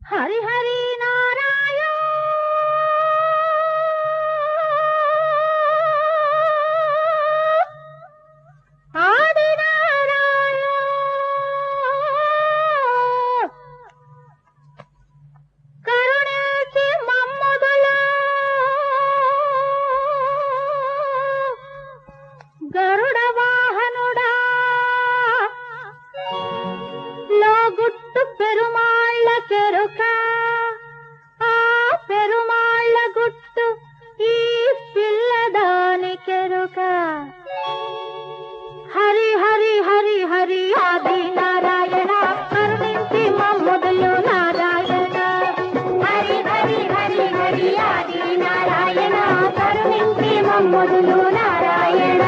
హరి హరి నారాయణ ఆది నారాయణ కరుణించి మమ్ముదుల గరుడ వాహనుడా లోగుట్టు పెరుమాళ్ళ చెరుక ఆ పెరుమాళ్ళ గుట్టు ఈ పిల్లదాని కెరుక హరి హరి హరి హరి ఆది నారాయణ కరుణించి మమ్ముదులు నారాయణ హరి హరి హరి హరి ఆది నారాయణ కరుణించి మమ్ముదులు నారాయణ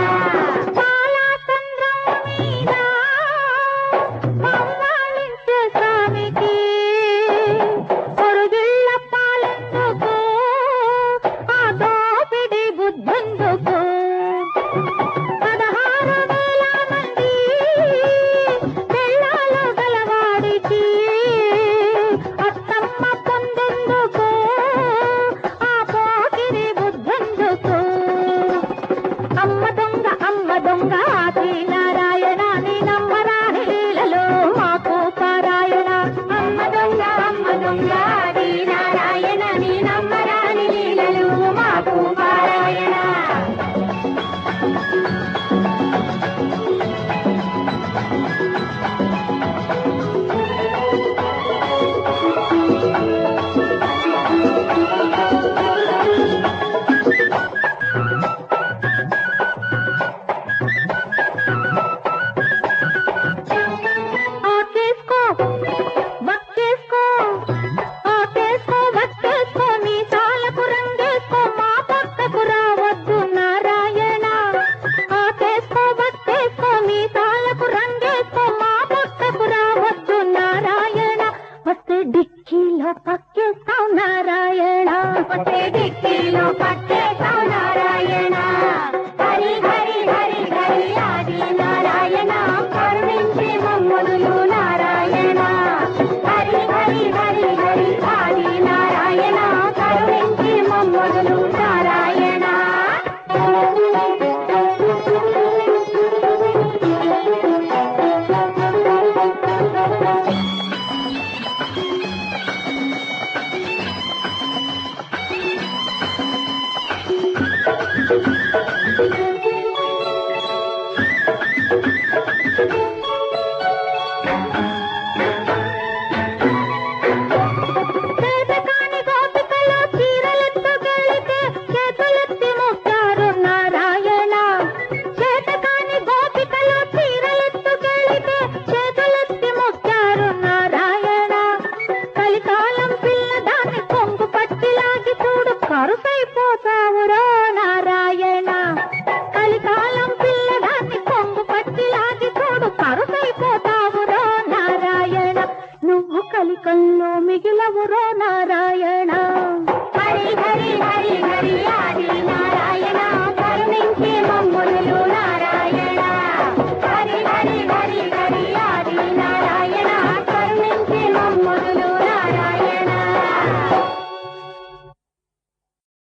డిక్కీలో పక్కేస్తావు నారాయణ డిక్కీలో పక్క